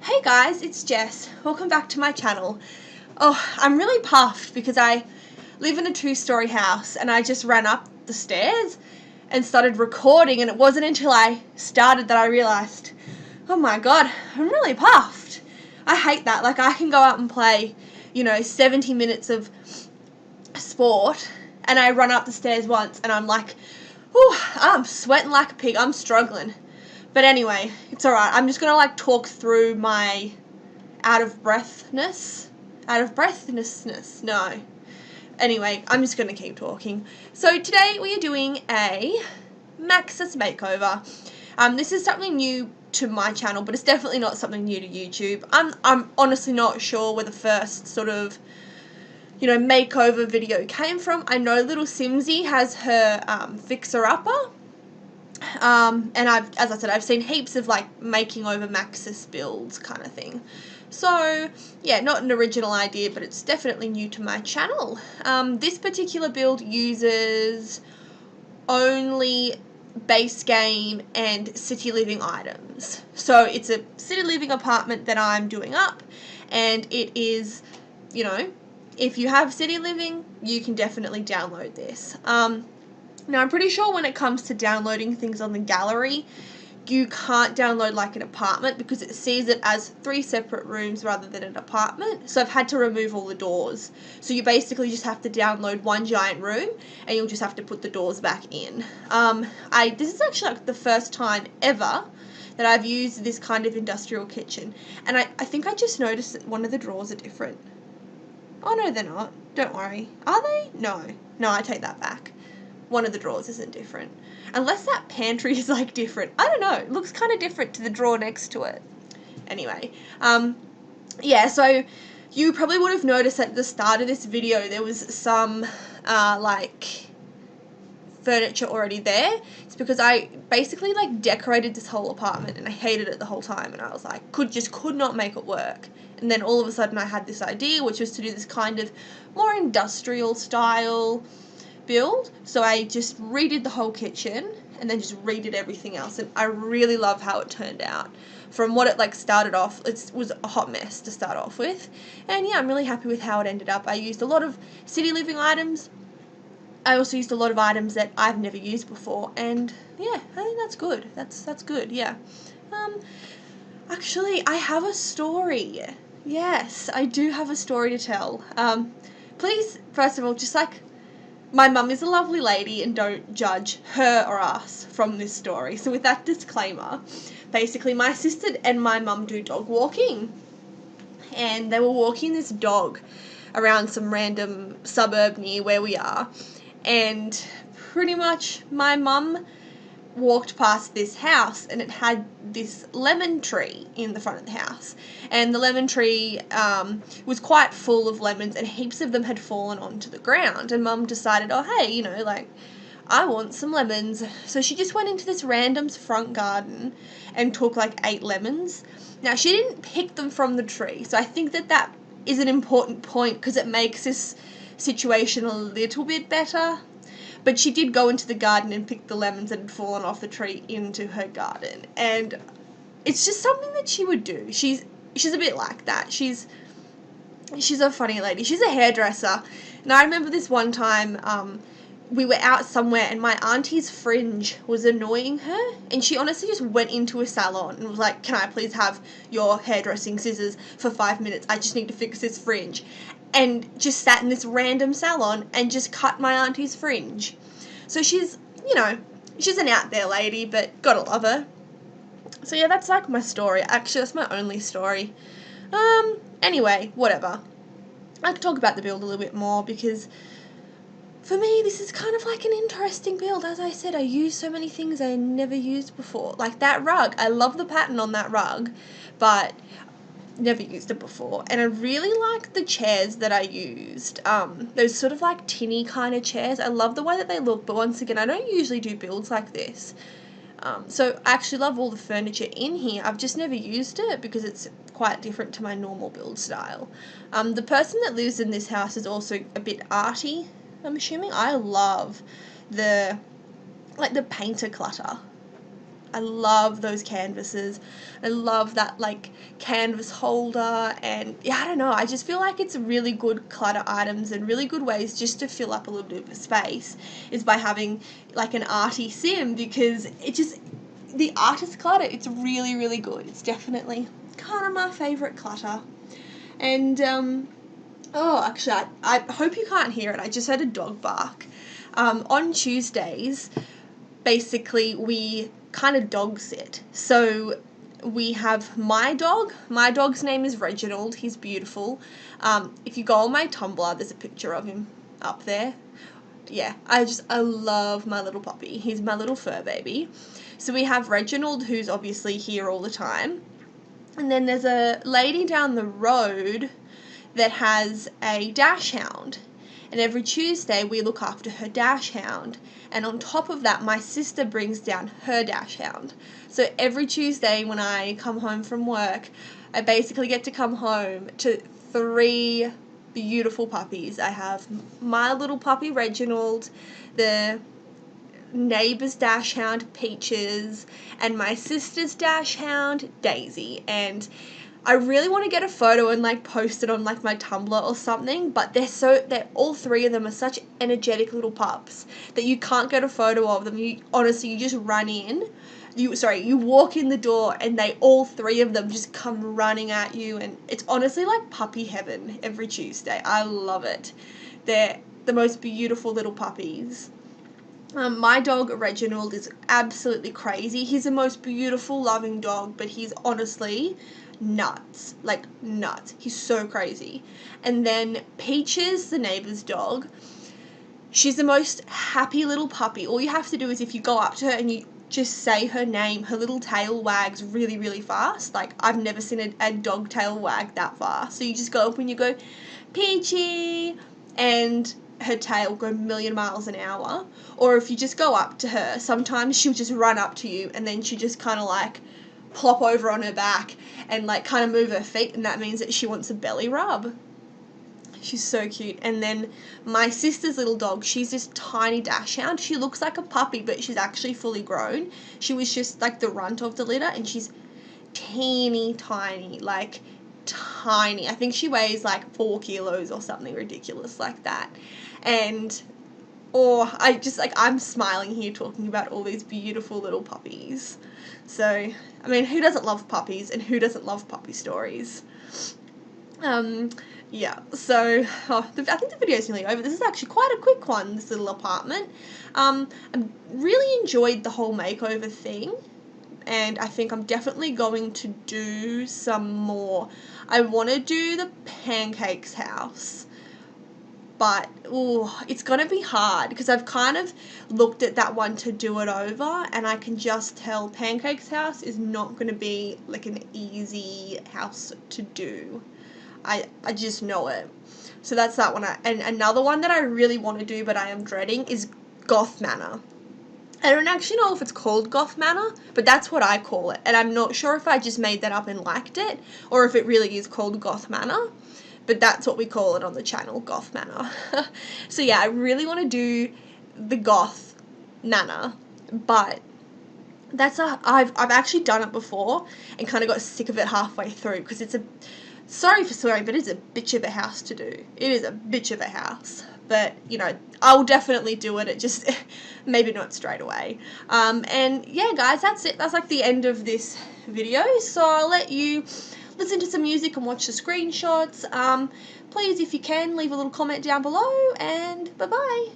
Hey guys, it's Jess. Welcome back to my channel. Oh, I'm really puffed because I live in a 2-story house and I just ran up the stairs and started recording, and it wasn't until I started that I realised, oh my god, I'm really puffed. I hate that. Like, I can go out and play, 70 minutes of sport and I run up the stairs once and I'm like, whew, I'm sweating like a pig. I'm struggling. But anyway, it's alright. I'm just going to talk through my out of breathness. No. Anyway, I'm just going to keep talking. So today we are doing a Maxis makeover. This is something new to my channel, but it's definitely not something new to YouTube. I'm honestly not sure where the first sort of makeover video came from. I know little Simsy has her fixer-upper. And as I said, I've seen heaps of making over Maxis builds kind of thing. So yeah, not an original idea, but it's definitely new to my channel. This particular build uses only base game and city living items. So it's a city living apartment that I'm doing up, and it is, if you have city living, you can definitely download this. Now, I'm pretty sure when it comes to downloading things on the gallery, you can't download like an apartment because it sees it as 3 separate rooms rather than an apartment. So I've had to remove all the doors. So you basically just have to download one giant room and you'll just have to put the doors back in. This is actually the first time ever that I've used this kind of industrial kitchen. And I think I just noticed that one of the drawers are different. Oh, no, they're not. Don't worry. Are they? No. No, I take that back. One of the drawers isn't different. Unless that pantry is different. I don't know. It looks kind of different to the drawer next to it. Anyway, yeah, so you probably would have noticed at the start of this video there was some, furniture already there. It's because I basically, decorated this whole apartment and I hated it the whole time, and I was like, could not make it work. And then all of a sudden I had this idea, which was to do this kind of more industrial style build. So I just redid the whole kitchen and then just redid everything else, and I really love how it turned out. From what it started off, it was a hot mess to start off with, and yeah, I'm really happy with how it ended up. I used a lot of city living items. I also used a lot of items that I've never used before, and yeah, I think that's good. That's good, yeah. Actually, I have a story. Yes, I do have a story to tell. Please, first of all, just my mum is a lovely lady and don't judge her or us from this story. So with that disclaimer, basically my sister and my mum do dog walking, and they were walking this dog around some random suburb near where we are, and pretty much my mum walked past this house and it had this lemon tree in the front of the house, and the lemon tree was quite full of lemons and heaps of them had fallen onto the ground, and Mum decided, oh hey, I want some lemons. So she just went into this random's front garden and took 8 lemons. Now, she didn't pick them from the tree, so I think that is an important point because it makes this situation a little bit better. But she did go into the garden and pick the lemons that had fallen off the tree into her garden. And it's just something that she would do. She's a bit like that. She's a funny lady. She's a hairdresser. And I remember this one time, we were out somewhere and my auntie's fringe was annoying her. And she honestly just went into a salon and was like, can I please have your hairdressing scissors for 5 minutes? I just need to fix this fringe. And just sat in this random salon and just cut my auntie's fringe. So she's, she's an out there lady, but gotta love her. So yeah, that's my story. Actually, that's my only story. Anyway, whatever. I could talk about the build a little bit more because for me, this is kind of an interesting build. As I said, I use so many things I never used before. Like that rug. I love the pattern on that rug, but never used it before. And I really like the chairs that I used. Those sort of tinny kind of chairs. I love the way that they look, but once again, I don't usually do builds like this. So I actually love all the furniture in here. I've just never used it because it's quite different to my normal build style. The person that lives in this house is also a bit arty, I'm assuming. I love the painter clutter. I love those canvases. I love that like canvas holder, and yeah, I don't know, I just feel like it's really good clutter items and really good ways just to fill up a little bit of space is by having like an arty sim, because it just, the artist clutter, it's really, really good. It's definitely kind of my favourite clutter. And oh, actually, I hope you can't hear it. I just heard a dog bark. On Tuesdays, basically, we kind of dog sit. So we have my dog. My dog's name is Reginald. He's beautiful. If you go on my Tumblr, there's a picture of him up there. Yeah, I love my little puppy. He's my little fur baby. So we have Reginald, who's obviously here all the time. And then there's a lady down the road that has a dachshund. And every Tuesday we look after her dachshund. And on top of that, my sister brings down her dachshund. So every Tuesday when I come home from work, I basically get to come home to 3 beautiful puppies. I have my little puppy Reginald, the neighbour's dachshund Peaches, and my sister's dachshund Daisy. And I really want to get a photo and like post it on like my Tumblr or something, but they're all 3 of them are such energetic little pups that you can't get a photo of them. You honestly, you just run in. You walk in the door and they all 3 of them just come running at you, and it's honestly like puppy heaven every Tuesday. I love it. They're the most beautiful little puppies. My dog Reginald is absolutely crazy. He's the most beautiful, loving dog, but he's honestly nuts. Like, nuts. He's so crazy. And then Peaches, the neighbour's dog, she's the most happy little puppy. All you have to do is if you go up to her and you just say her name, her little tail wags really, really fast. Like, I've never seen a dog tail wag that fast. So you just go up and you go, Peachy, and her tail go a million miles an hour. Or if you just go up to her, sometimes she'll just run up to you and then she just kind of like plop over on her back and like kind of move her feet, and that means that she wants a belly rub. She's so cute. And then my sister's little dog, she's this tiny dachshund. She looks like a puppy, but she's actually fully grown. She was just like the runt of the litter, and she's teeny tiny, like tiny. I think she weighs like 4 kilos or something ridiculous like that. And I just like, I'm smiling here talking about all these beautiful little puppies. So, I mean, who doesn't love puppies, and who doesn't love puppy stories? Yeah, so I think the video's nearly over. This is actually quite a quick one, this little apartment. I really enjoyed the whole makeover thing, and I think I'm definitely going to do some more. I want to do the Pancakes house, but it's going to be hard because I've kind of looked at that one to do it over, and I can just tell Pancakes house is not going to be like an easy house to do. I just know it. So that's that one. And another one that I really want to do but I am dreading is Goth Manor. I don't actually know if it's called Goth Manor, but that's what I call it. And I'm not sure if I just made that up and liked it, or if it really is called Goth Manor. But that's what we call it on the channel, Goth Manor. So yeah, I really want to do the Goth Manor, but I've actually done it before and kind of got sick of it halfway through because it's a, sorry for swearing, but it's a bitch of a house to do. It is a bitch of a house. But, you know, I'll definitely do it. It just, maybe not straight away. And yeah, guys, that's it. That's like the end of this video. So I'll let you listen to some music and watch the screenshots. Please, if you can, leave a little comment down below, and bye-bye.